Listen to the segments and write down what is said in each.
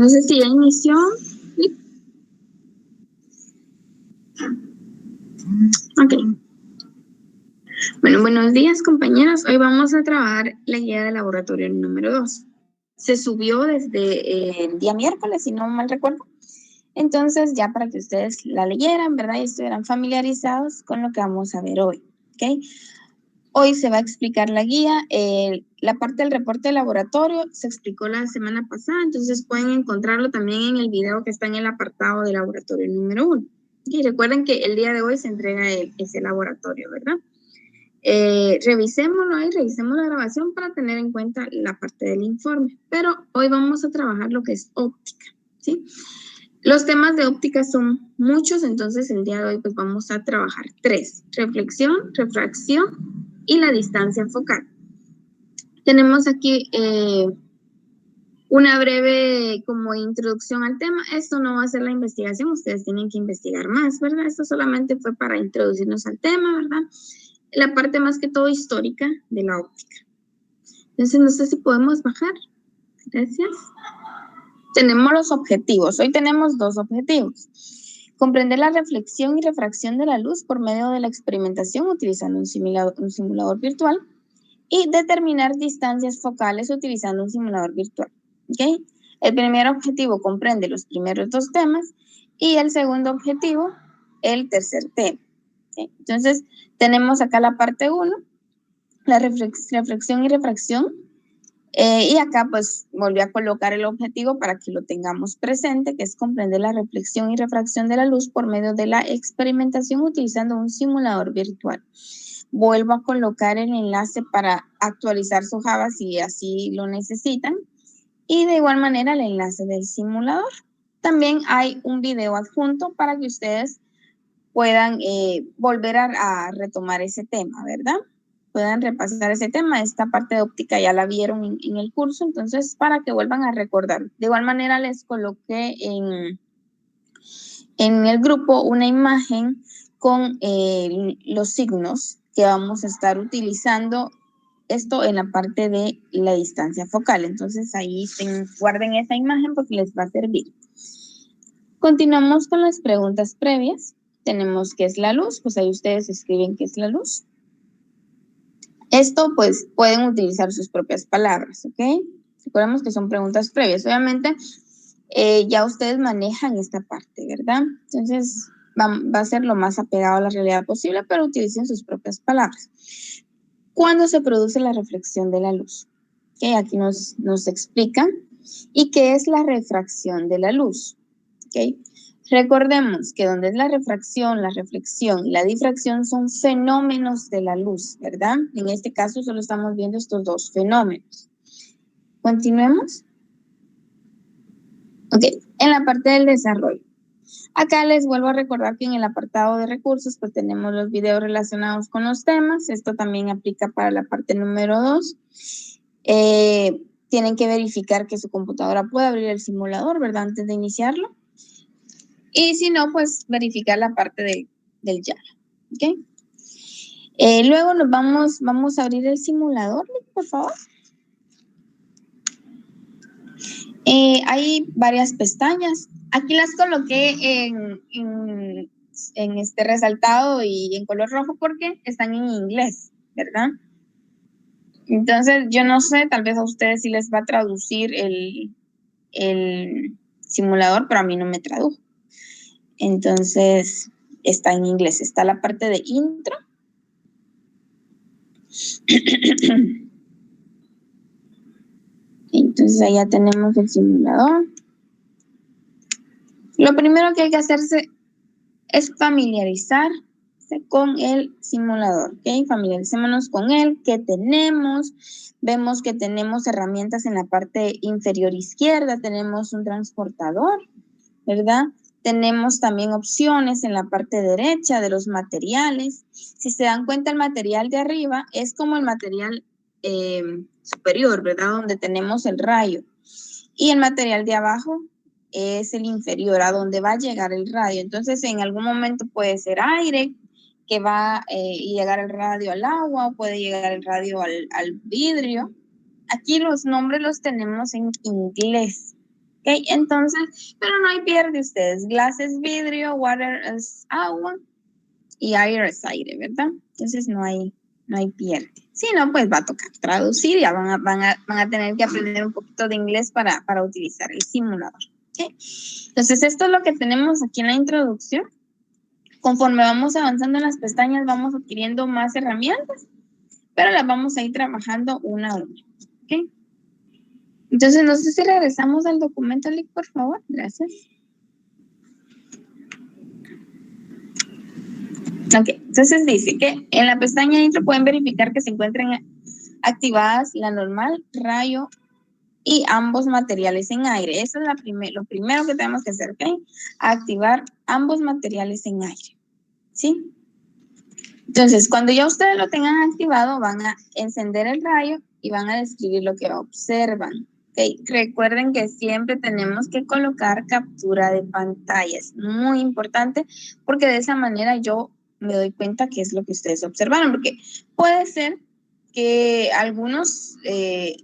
No sé si ya inició. ¿Sí? Ok. Bueno, buenos días, compañeras. Hoy vamos a trabajar la guía de laboratorio número 2. Se subió desde el día miércoles, si no mal recuerdo. Entonces, ya para que ustedes la leyeran, ¿verdad? Y estuvieran familiarizados con lo que vamos a ver hoy. ¿Ok? Hoy se va a explicar la guía. La parte del reporte de laboratorio se explicó la semana pasada, entonces pueden encontrarlo también en el video que está en el apartado de laboratorio número 1. Y recuerden que el día de hoy se entrega ese laboratorio, ¿verdad? Revisémoslo ahí, revisemos la grabación para tener en cuenta la parte del informe. Pero hoy vamos a trabajar lo que es óptica, ¿sí? Los temas de óptica son muchos, entonces el día de hoy pues vamos a trabajar 3. Reflexión, refracción y la distancia focal. Tenemos aquí una breve como introducción al tema. Esto no va a ser la investigación, ustedes tienen que investigar más, ¿verdad? Esto solamente fue para introducirnos al tema, ¿verdad? La parte más que todo histórica de la óptica. Entonces, no sé si podemos bajar. Gracias. Tenemos los objetivos. Hoy tenemos 2 objetivos. Comprender la reflexión y refracción de la luz por medio de la experimentación utilizando un simulador virtual y determinar distancias focales utilizando un simulador virtual. ¿Okay? El primer objetivo comprende los primeros 2 temas y el segundo objetivo, el tercer tema. ¿Okay? Entonces, tenemos acá la parte 1, la reflexión y refracción. Y acá pues volví a colocar el objetivo para que lo tengamos presente, que es comprender la reflexión y refracción de la luz por medio de la experimentación utilizando un simulador virtual. Vuelvo a colocar el enlace para actualizar su Java si así lo necesitan. Y de igual manera el enlace del simulador. También hay un video adjunto para que ustedes puedan volver a retomar ese tema, ¿verdad? Puedan repasar ese tema. Esta parte de óptica ya la vieron en el curso, entonces para que vuelvan a recordar. De igual manera les coloqué en el grupo una imagen con los signos que vamos a estar utilizando, esto en la parte de la distancia focal. Entonces ahí guarden esa imagen porque les va a servir. Continuamos con las preguntas previas. Tenemos qué es la luz, pues ahí ustedes escriben qué es la luz. Esto pues pueden utilizar sus propias palabras, ¿ok? Recordemos que son preguntas previas. Obviamente ya ustedes manejan esta parte, ¿verdad? Entonces va a ser lo más apegado a la realidad posible, pero utilicen sus propias palabras. ¿Cuándo se produce la reflexión de la luz? ¿Okay? Aquí nos explican. ¿Y qué es la refracción de la luz? ¿Okay? Recordemos que donde es la refracción, la reflexión y la difracción son fenómenos de la luz, ¿verdad? En este caso solo estamos viendo estos 2 fenómenos. Continuemos. Ok, en la parte del desarrollo. Acá les vuelvo a recordar que en el apartado de recursos pues tenemos los videos relacionados con los temas. Esto también aplica para la parte número 2. Tienen que verificar que su computadora pueda abrir el simulador, ¿verdad? Antes de iniciarlo. Y si no, pues verificar la parte del Java. ¿Ok? Luego vamos a abrir el simulador, por favor. Hay varias pestañas. Aquí las coloqué en este resaltado y en color rojo porque están en inglés, ¿verdad? Entonces, yo no sé, tal vez a ustedes sí les va a traducir el simulador, pero a mí no me tradujo. Entonces, está en inglés. Está la parte de intro. Entonces, allá tenemos el simulador. Lo primero que hay que hacerse es familiarizarse con el simulador, ¿ok? Familiaricémonos con él. ¿Qué tenemos? Vemos que tenemos herramientas en la parte inferior izquierda. Tenemos un transportador, ¿verdad? Tenemos también opciones en la parte derecha de los materiales. Si se dan cuenta, el material de arriba es como el material superior, ¿verdad? Donde tenemos el rayo. Y el material de abajo es el inferior, a donde va a llegar el radio. Entonces, en algún momento puede ser aire, que va a llegar el radio al agua, o puede llegar el radio al vidrio. Aquí los nombres los tenemos en inglés, ¿Ok? Entonces, pero no hay pierde ustedes. Glass es vidrio, water es agua y aire es aire, ¿verdad? Entonces no hay pierde. Si no, pues va a tocar traducir, ya van a tener que aprender un poquito de inglés para utilizar el simulador. ¿Okay? Entonces, esto es lo que tenemos aquí en la introducción. Conforme vamos avanzando en las pestañas, vamos adquiriendo más herramientas, pero las vamos a ir trabajando una a una. ¿Okay? Entonces, no sé si regresamos al documento, Lick, por favor. Gracias. Ok, entonces dice que en la pestaña intro pueden verificar que se encuentren activadas la normal, rayo y ambos materiales en aire. Eso es lo primero que tenemos que hacer, ¿ok? Activar ambos materiales en aire, ¿sí? Entonces, cuando ya ustedes lo tengan activado, van a encender el rayo y van a describir lo que observan. ¿Okay? Recuerden que siempre tenemos que colocar captura de pantalla. Es muy importante porque de esa manera yo me doy cuenta qué es lo que ustedes observaron. Porque puede ser que algunos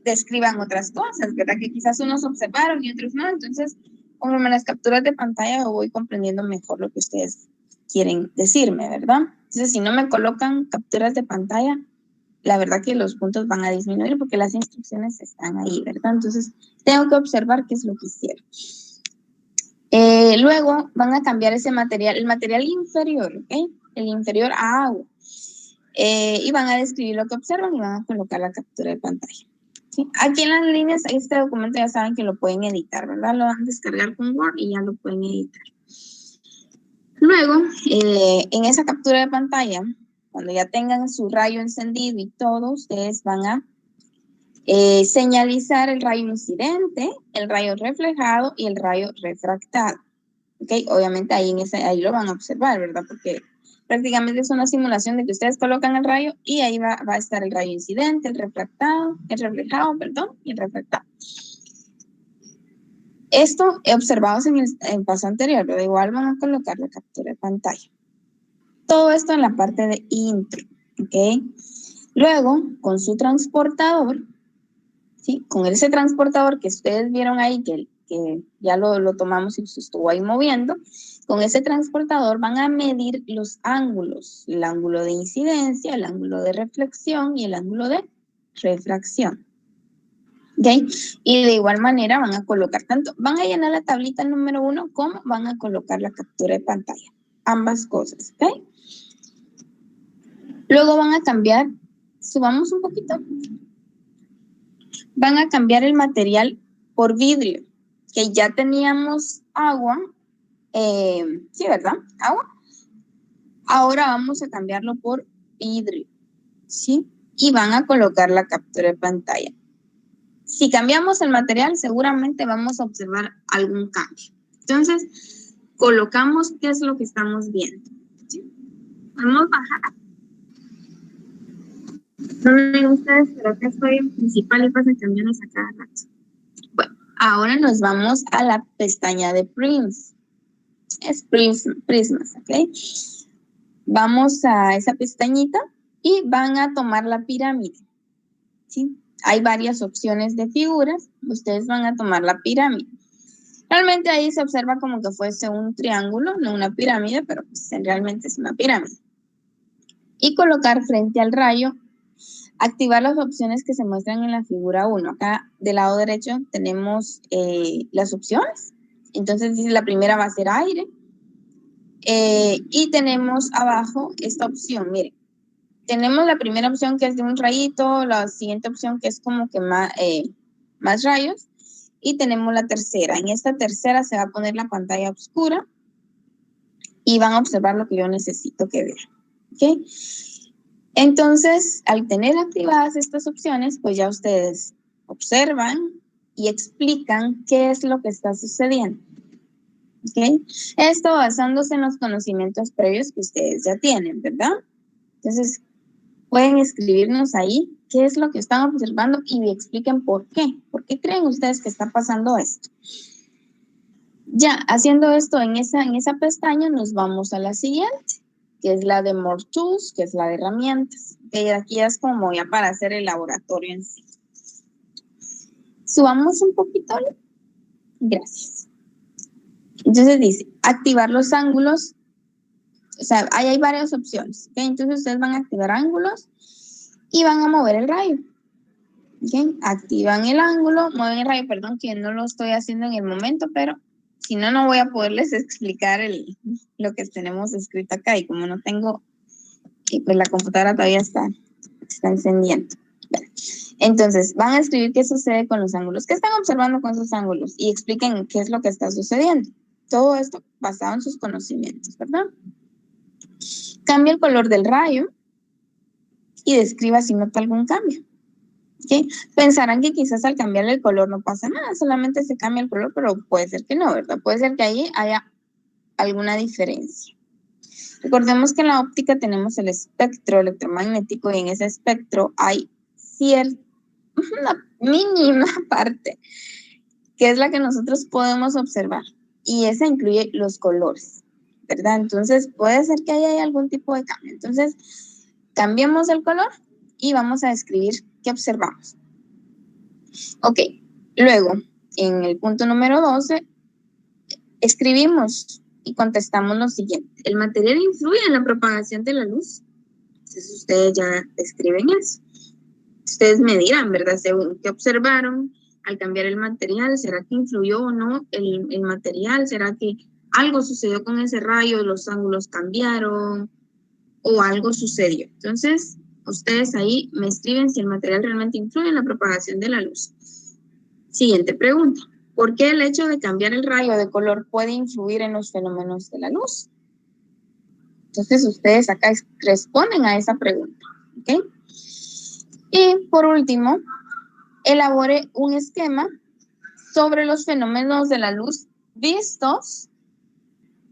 describan otras cosas, ¿verdad? Que quizás unos observaron y otros no. Entonces, conforme las capturas de pantalla, voy comprendiendo mejor lo que ustedes quieren decirme, ¿verdad? Entonces, si no me colocan capturas de pantalla, la verdad que los puntos van a disminuir porque las instrucciones están ahí, ¿verdad? Entonces, tengo que observar qué es lo que hicieron. Luego van a cambiar ese material, el material inferior, ¿ok? El inferior a agua. Y van a describir lo que observan y van a colocar la captura de pantalla. ¿Sí? Aquí en las líneas, este documento ya saben que lo pueden editar, ¿verdad? Lo van a descargar con Word y ya lo pueden editar. Luego, en esa captura de pantalla, cuando ya tengan su rayo encendido y todo, ustedes van a señalizar el rayo incidente, el rayo reflejado y el rayo refractado. ¿Ok? Obviamente ahí lo van a observar, ¿verdad? Porque prácticamente es una simulación de que ustedes colocan el rayo y ahí va a estar el rayo incidente, el reflejado, y el refractado. Esto observamos en el paso anterior, pero igual van a colocar la captura de pantalla. Todo esto en la parte de intro, ¿ok? Luego, con su transportador, ¿sí? Con ese transportador que ustedes vieron ahí, que ya lo tomamos y se estuvo ahí moviendo, con ese transportador van a medir los ángulos, el ángulo de incidencia, el ángulo de reflexión y el ángulo de refracción. ¿Ok? Y de igual manera van a colocar van a llenar la tablita número 1 como van a colocar la captura de pantalla. Ambas cosas, ¿ok? Luego van a cambiar, subamos un poquito, van a cambiar el material por vidrio, que ya teníamos agua, sí, ¿verdad? Agua. Ahora vamos a cambiarlo por vidrio, ¿sí? Y van a colocar la captura de pantalla. Si cambiamos el material, seguramente vamos a observar algún cambio. Entonces, colocamos qué es lo que estamos viendo. ¿Sí? Vamos a bajar. No me ven ustedes, pero acá estoy en principal y pasan camiones a cada rato. Bueno, ahora nos vamos a la pestaña de Prisms. Es Prismas, ¿ok? Vamos a esa pestañita y van a tomar la pirámide, ¿sí? Hay varias opciones de figuras. Ustedes van a tomar la pirámide. Realmente ahí se observa como que fuese un triángulo, no una pirámide, pero pues realmente es una pirámide. Y colocar frente al rayo, activar las opciones que se muestran en la figura 1. Acá del lado derecho tenemos las opciones. Entonces dice la primera va a ser aire. Y tenemos abajo esta opción, miren. Tenemos la primera opción que es de un rayito, la siguiente opción que es como que más rayos. Y tenemos la tercera. En esta tercera se va a poner la pantalla oscura y van a observar lo que yo necesito que vean. ¿Ok? Entonces, al tener activadas estas opciones, pues ya ustedes observan y explican qué es lo que está sucediendo. ¿Ok? Esto basándose en los conocimientos previos que ustedes ya tienen, ¿verdad? Entonces, pueden escribirnos ahí qué es lo que están observando y me expliquen por qué. ¿Por qué creen ustedes que está pasando esto? Ya, haciendo esto en esa pestaña, nos vamos a la siguiente, que es la de More Tools, que es la de herramientas. Que aquí es como ya para hacer el laboratorio en sí. Subamos un poquito. Gracias. Entonces dice, activar los ángulos. O sea, ahí hay varias opciones. ¿Okay? Entonces ustedes van a activar ángulos y van a mover el rayo. ¿Okay? Activan el ángulo, mueven el rayo, perdón que no lo estoy haciendo en el momento, pero si no, no voy a poderles explicar lo que tenemos escrito acá. Y como no tengo, pues la computadora todavía está encendiendo. Entonces, van a escribir qué sucede con los ángulos. ¿Qué están observando con esos ángulos? Y expliquen qué es lo que está sucediendo. Todo esto basado en sus conocimientos, ¿verdad? Cambia el color del rayo y describa si nota algún cambio. ¿Okay? Pensarán que quizás al cambiarle el color no pasa nada, solamente se cambia el color, pero puede ser que no, ¿verdad? Puede ser que ahí haya alguna diferencia. Recordemos que en la óptica tenemos el espectro electromagnético y en ese espectro hay una mínima parte que es la que nosotros podemos observar y esa incluye los colores, ¿verdad? Entonces puede ser que haya algún tipo de cambio. Entonces cambiemos el color y vamos a describir qué observamos. Ok, luego en el punto número 12 escribimos y contestamos lo siguiente. ¿El material influye en la propagación de la luz? Entonces ustedes ya escriben eso. Ustedes me dirán, ¿verdad? Según qué observaron al cambiar el material, ¿será que influyó o no el material? ¿Será que algo sucedió con ese rayo, los ángulos cambiaron o algo sucedió? Entonces, ustedes ahí me escriben si el material realmente influye en la propagación de la luz. Siguiente pregunta. ¿Por qué el hecho de cambiar el rayo de color puede influir en los fenómenos de la luz? Entonces, ustedes acá responden a esa pregunta. ¿Ok? Y por último, elabore un esquema sobre los fenómenos de la luz vistos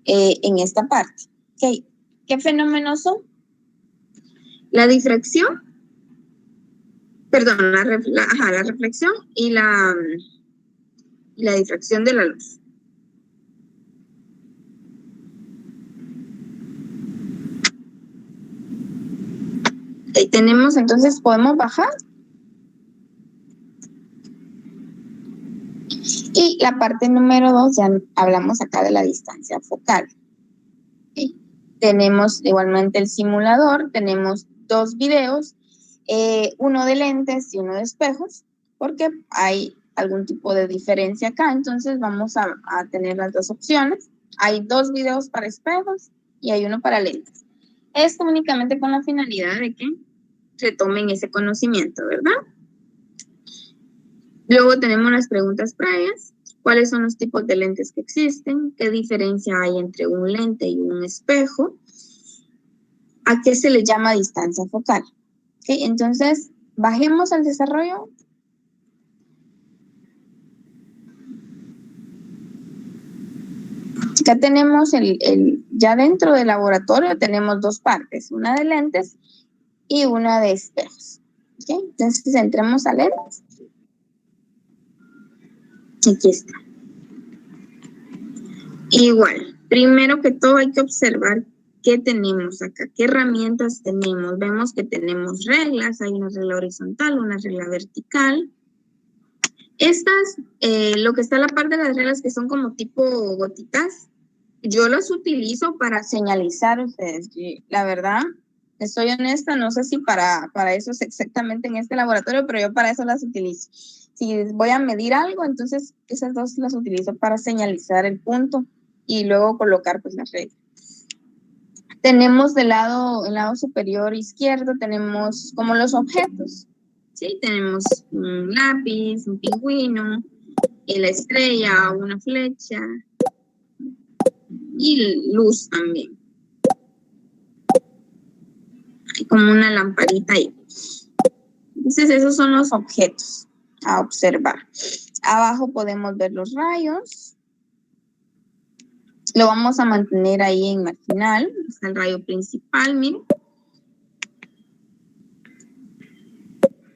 en esta parte. ¿Okay? ¿Qué fenómenos son? La difracción, perdón, la reflexión y la difracción de la luz. Okay, tenemos, entonces, podemos bajar. Y la parte número 2, ya hablamos acá de la distancia focal. ¿Okay? Tenemos igualmente el simulador, tenemos 2 videos, uno de lentes y uno de espejos, porque hay algún tipo de diferencia acá, entonces vamos a tener las 2 opciones. Hay 2 videos para espejos y hay uno para lentes. Esto únicamente con la finalidad de que retomen ese conocimiento, ¿verdad? Luego tenemos las preguntas previas. ¿Cuáles son los tipos de lentes que existen? ¿Qué diferencia hay entre un lente y un espejo? ¿A qué se le llama distancia focal? ¿Okay? Entonces, bajemos al desarrollo. Acá tenemos ya dentro del laboratorio tenemos 2 partes, una de lentes y una de espejos. ¿Okay? Entonces, entremos a lentes. Aquí está. Igual, primero que todo hay que observar qué tenemos acá, qué herramientas tenemos. Vemos que tenemos reglas, hay una regla horizontal, una regla vertical. Estas, lo que está a la par de las reglas que son como tipo gotitas, yo las utilizo para señalizar ustedes. La verdad, estoy honesta, no sé si para eso es exactamente en este laboratorio, pero yo para eso las utilizo. Si voy a medir algo, entonces esas 2 las utilizo para señalizar el punto y luego colocar pues las reglas. Tenemos el lado superior izquierdo, tenemos como los objetos. Sí, tenemos un lápiz, un pingüino, la estrella, una flecha y luz también. Hay como una lamparita ahí. Entonces esos son los objetos a observar. Abajo podemos ver los rayos. Lo vamos a mantener ahí en marginal. Está el rayo principal, miren.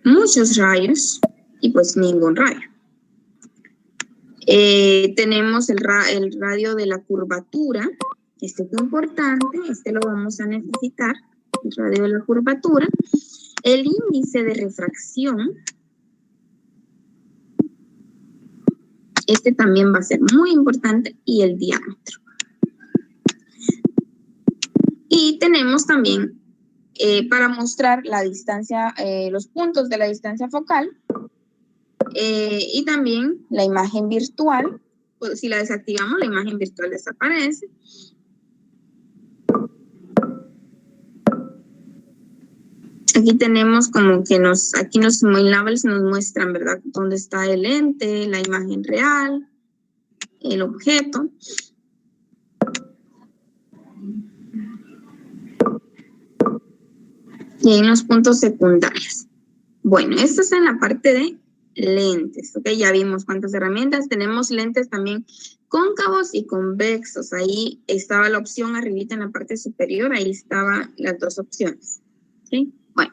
Muchos rayos y pues ningún rayo. Tenemos el radio de la curvatura. Este es importante, este lo vamos a necesitar. El radio de la curvatura. El índice de refracción. Este también va a ser muy importante y el diámetro. Y tenemos también para mostrar la distancia, los puntos de la distancia focal y también la imagen virtual. Pues, si la desactivamos, la imagen virtual desaparece. Aquí tenemos como que aquí los labels nos muestran, ¿verdad? Dónde está el lente, la imagen real, el objeto. Y en los puntos secundarios. Bueno, esto es en la parte de lentes, ¿ok? Ya vimos cuántas herramientas. Tenemos lentes también cóncavos y convexos. Ahí estaba la opción arribita en la parte superior. Ahí estaban las dos opciones. ¿Sí? Bueno,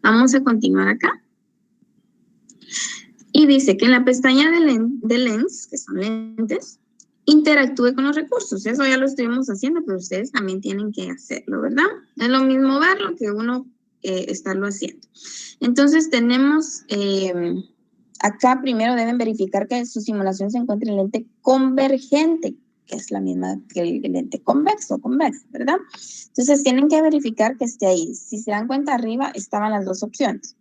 vamos a continuar acá. Y dice que en la pestaña de lens, que son lentes, interactúe con los recursos. Eso ya lo estuvimos haciendo, pero ustedes también tienen que hacerlo, ¿verdad? Es lo mismo verlo que uno estarlo haciendo. Entonces tenemos, acá primero deben verificar que su simulación se encuentre en lente convergente, que es la misma que el lente convexo, ¿verdad? Entonces tienen que verificar que esté ahí. Si se dan cuenta, arriba estaban las dos opciones.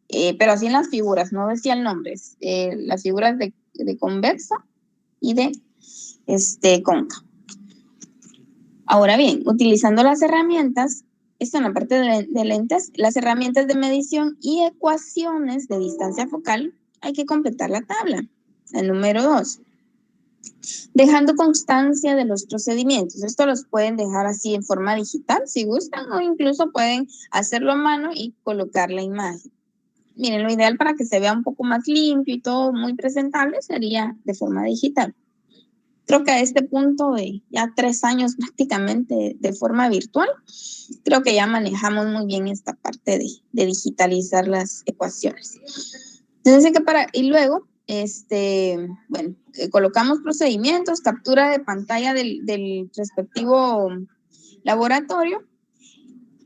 Pero así en las figuras, no decían nombres. Las figuras de convexo y de cóncavo. Ahora bien, utilizando las herramientas, esto en la parte de lentes, las herramientas de medición y ecuaciones de distancia focal, hay que completar la tabla. El número 2. Dejando constancia de los procedimientos. Esto los pueden dejar así en forma digital, si gustan, o incluso pueden hacerlo a mano y colocar la imagen. Miren, lo ideal para que se vea un poco más limpio y todo muy presentable sería de forma digital. Creo que a este punto de ya 3 años prácticamente de forma virtual, creo que ya manejamos muy bien esta parte de digitalizar las ecuaciones. Entonces, y luego, bueno, colocamos procedimientos, captura de pantalla del respectivo laboratorio.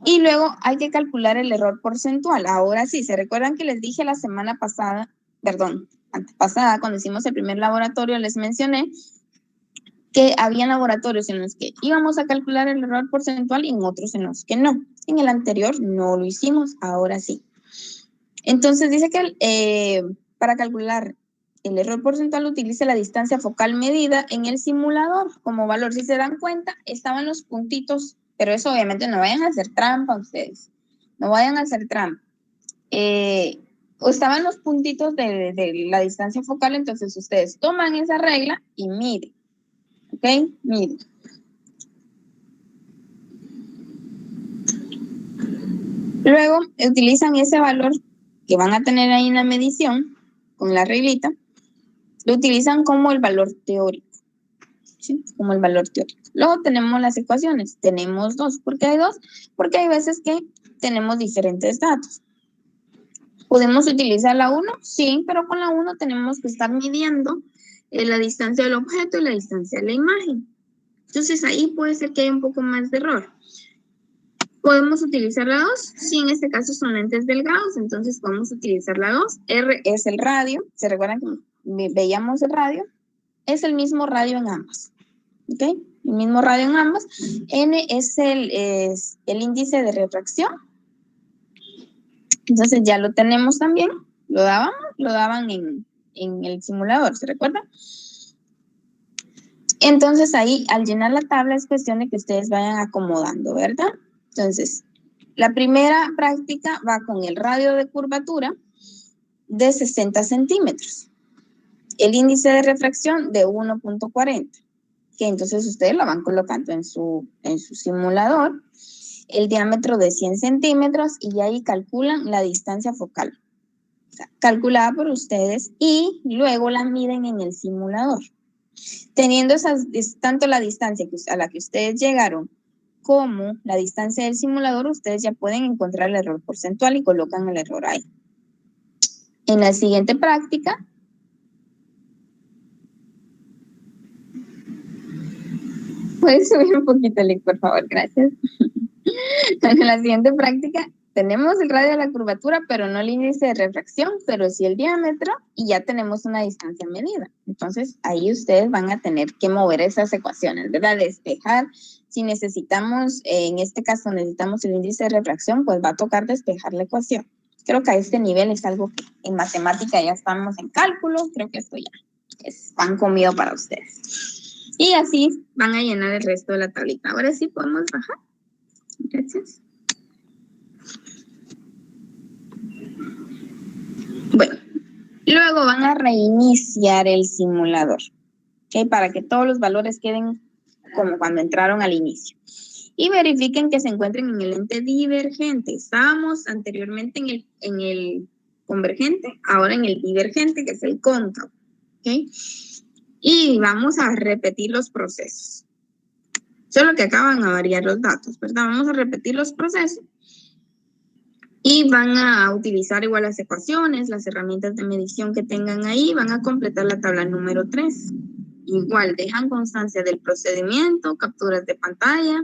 Y luego hay que calcular el error porcentual. Ahora sí, ¿se recuerdan que les dije la semana pasada, antepasada, cuando hicimos el primer laboratorio, les mencioné que había laboratorios en los que íbamos a calcular el error porcentual y en otros en los que no. En el anterior no lo hicimos, ahora sí. Entonces dice que para calcular el error porcentual utilice la distancia focal medida en el simulador como valor. Si se dan cuenta, estaban los puntitos, pero eso obviamente no vayan a hacer trampa ustedes. No vayan a hacer trampa. O estaban los puntitos de la distancia focal, entonces ustedes toman esa regla y miden. ¿Ok? Miden. Luego utilizan ese valor que van a tener ahí en la medición, con la reglita, lo utilizan como el valor teórico. ¿Sí? Como el valor teórico. Luego tenemos las ecuaciones. Tenemos 2. ¿Por qué hay 2? Porque hay veces que tenemos diferentes datos. ¿Podemos utilizar la 1? Sí, pero con la 1 tenemos que estar midiendo la distancia del objeto y la distancia de la imagen. Entonces ahí puede ser que haya un poco más de error. ¿Podemos utilizar la 2? Sí, en este caso son lentes delgados, entonces podemos utilizar la 2. R es el radio. ¿Se recuerdan que veíamos el radio? Es el mismo radio en ambas. ¿Ok? El mismo radio en ambas. N es el índice de refracción. Entonces ya lo tenemos también. Lo daban en el simulador, ¿se recuerdan? Entonces ahí al llenar la tabla es cuestión de que ustedes vayan acomodando, ¿verdad? Entonces, la primera práctica va con el radio de curvatura de 60 centímetros. El índice de refracción de 1.40, que entonces ustedes lo van colocando en su simulador. El diámetro de 100 centímetros y ahí calculan la distancia focal. O sea, calculada por ustedes y luego la miden en el simulador. Teniendo tanto la distancia a la que ustedes llegaron como la distancia del simulador, ustedes ya pueden encontrar el error porcentual y colocan el error ahí. En la siguiente práctica, ¿puedes subir un poquito, Lick, por favor? Gracias. En la siguiente práctica, tenemos el radio de la curvatura, pero no el índice de refracción, pero sí el diámetro, y ya tenemos una distancia medida. Entonces, ahí ustedes van a tener que mover esas ecuaciones, ¿verdad? Despejar. Si necesitamos, en este caso necesitamos el índice de refracción, pues va a tocar despejar la ecuación. Creo que a este nivel es algo que en matemática ya estamos en cálculo, creo que esto ya es pan comido para ustedes. Y así van a llenar el resto de la tablita. Ahora sí podemos bajar. Gracias. Bueno, luego van a reiniciar el simulador, ¿ok? Para que todos los valores queden como cuando entraron al inicio. Y verifiquen que se encuentren en el lente divergente. Estábamos anteriormente en el convergente, ahora en el divergente, que es el cóncavo, ¿ok? Y vamos a repetir los procesos. Solo que acaban a variar los datos, ¿verdad? Vamos a repetir los procesos. Y van a utilizar igual las ecuaciones, las herramientas de medición que tengan ahí, van a completar la tabla número 3. Igual, dejan constancia del procedimiento, capturas de pantalla,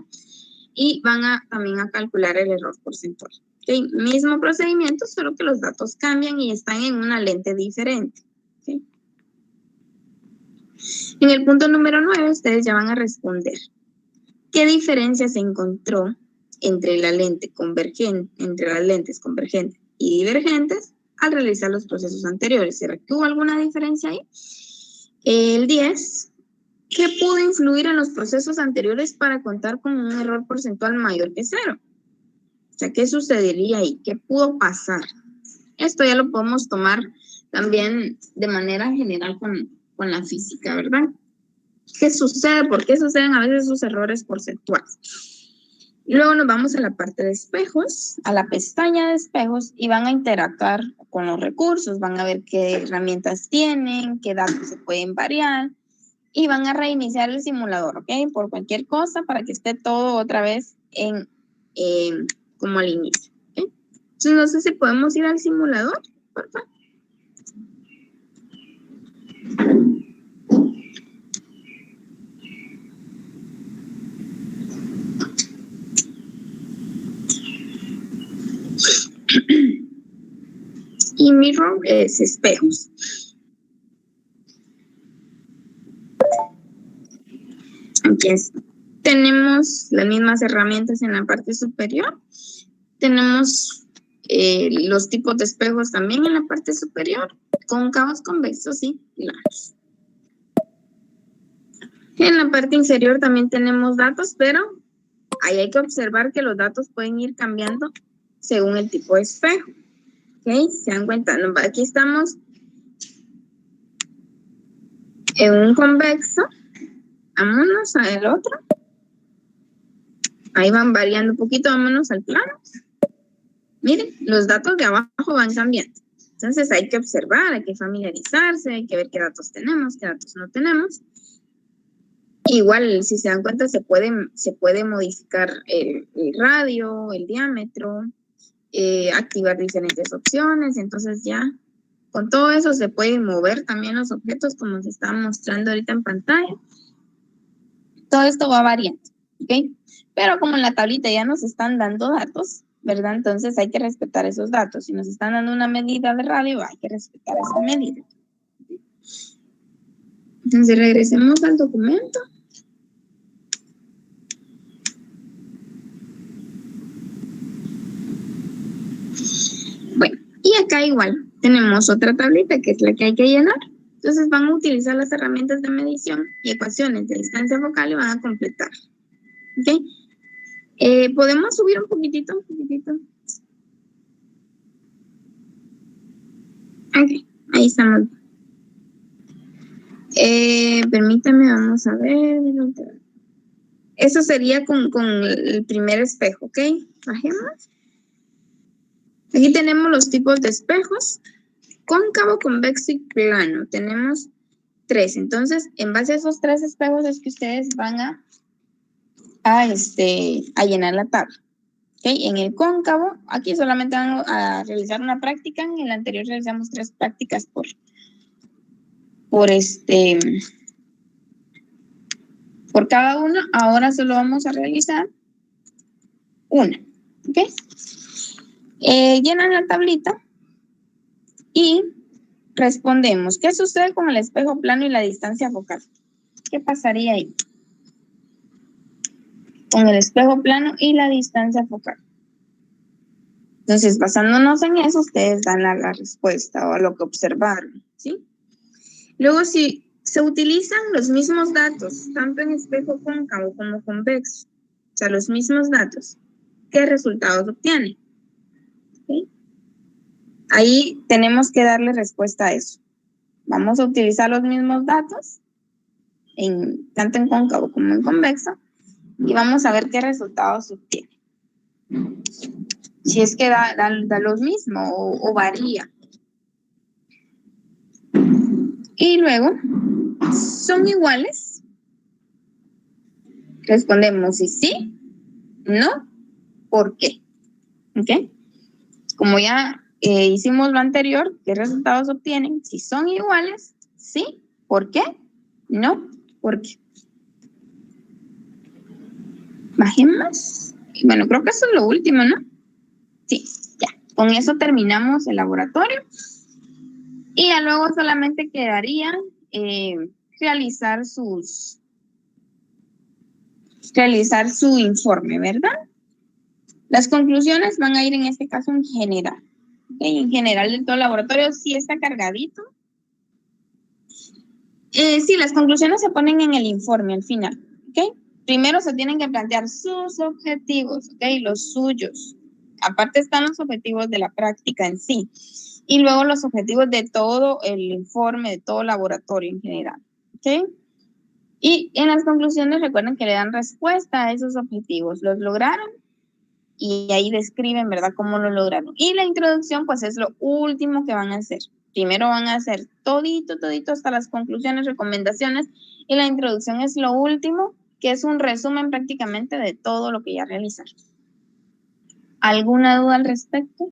y van a también a calcular el error porcentual. ¿Okay? Mismo procedimiento, solo que los datos cambian y están en una lente diferente. ¿Okay? En el punto número 9, ustedes ya van a responder. ¿Qué diferencia se encontró entre las lentes convergentes y divergentes al realizar los procesos anteriores? ¿Será que hubo alguna diferencia ahí? El 10. ¿Qué pudo influir en los procesos anteriores para contar con un error porcentual mayor que 0? O sea, ¿qué sucedería ahí? ¿Qué pudo pasar? Esto ya lo podemos tomar también de manera general con la física, ¿verdad? ¿Qué sucede? ¿Por qué suceden a veces esos errores porcentuales? Luego nos vamos a la parte de espejos, a la pestaña de espejos, y van a interactuar con los recursos, van a ver qué herramientas tienen, qué datos se pueden variar, y van a reiniciar el simulador, ¿ok? Por cualquier cosa para que esté todo otra vez como al inicio, ¿ok? Entonces, no sé si podemos ir al simulador, por favor. Y mirror es espejos. Aquí está. Tenemos las mismas herramientas en la parte superior. Tenemos los tipos de espejos también en la parte superior, cóncavos, convexos y planos. En la parte inferior también tenemos datos, pero ahí hay que observar que los datos pueden ir cambiando según el tipo de espejo. ¿Ok? ¿Se dan cuenta? Aquí estamos en un convexo. Vámonos al otro. Ahí van variando un poquito, vámonos al plano. Miren, los datos de abajo van cambiando. Entonces hay que observar, hay que familiarizarse, hay que ver qué datos tenemos, qué datos no tenemos. Igual, si se dan cuenta, se puede modificar el radio, el diámetro, activar diferentes opciones. Entonces ya con todo eso se pueden mover también los objetos como se está mostrando ahorita en pantalla. Todo esto va variando, ¿ok? Pero como en la tablita ya nos están dando datos, ¿verdad? Entonces hay que respetar esos datos. Si nos están dando una medida de radio, hay que respetar esa medida. Entonces regresemos al documento. Bueno, y acá igual tenemos otra tablita que es la que hay que llenar. Entonces van a utilizar las herramientas de medición y ecuaciones de distancia focal y van a completar. ¿Ok? ¿Podemos subir un poquitito? Ok, ahí estamos. Permítame, vamos a ver. Eso sería con el primer espejo, ¿ok? Bajemos. Aquí tenemos los tipos de espejos. Cóncavo, convexo y plano. Tenemos 3. Entonces, en base a esos 3 espejos es que ustedes van a llenar la tabla. ¿Okay? En el cóncavo, aquí solamente van a realizar una práctica. En el anterior realizamos 3 prácticas por cada uno. Ahora solo vamos a realizar una. ¿Ok? Llenan la tablita y respondemos. ¿Qué sucede con el espejo plano y la distancia focal? ¿Qué pasaría ahí? Con el espejo plano y la distancia focal. Entonces, basándonos en eso, ustedes dan la respuesta o lo que observaron, ¿sí? Luego, si se utilizan los mismos datos, tanto en espejo cóncavo como convexo, o sea, los mismos datos, ¿qué resultados obtienen? ¿Sí? Ahí tenemos que darle respuesta a eso. Vamos a utilizar los mismos datos, tanto en cóncavo como en convexo, y vamos a ver qué resultados obtiene. Si es que da lo mismo o varía. Y luego, ¿son iguales? Respondemos si sí, no, ¿por qué? ¿Ok? Como ya hicimos lo anterior, ¿qué resultados obtienen? Si son iguales, sí, ¿por qué? No, ¿por qué? Bajemos. Bueno, creo que eso es lo último, ¿no? Sí, ya. Con eso terminamos el laboratorio. Y ya luego solamente quedaría realizar su informe, ¿verdad? Las conclusiones van a ir en este caso en general. ¿Okay? En general de todo el laboratorio sí está cargadito. Sí, las conclusiones se ponen en el informe al final. ¿Okay? Primero se tienen que plantear sus objetivos, ¿okay? Los suyos. Aparte están los objetivos de la práctica en sí. Y luego los objetivos de todo el informe, de todo el laboratorio en general. ¿Okay? Y en las conclusiones recuerden que le dan respuesta a esos objetivos. ¿Los lograron? Y ahí describen, ¿verdad?, cómo lo lograron. Y la introducción, pues, es lo último que van a hacer. Primero van a hacer todito hasta las conclusiones, recomendaciones, y la introducción es lo último, que es un resumen prácticamente de todo lo que ya realizaron. ¿Alguna duda al respecto?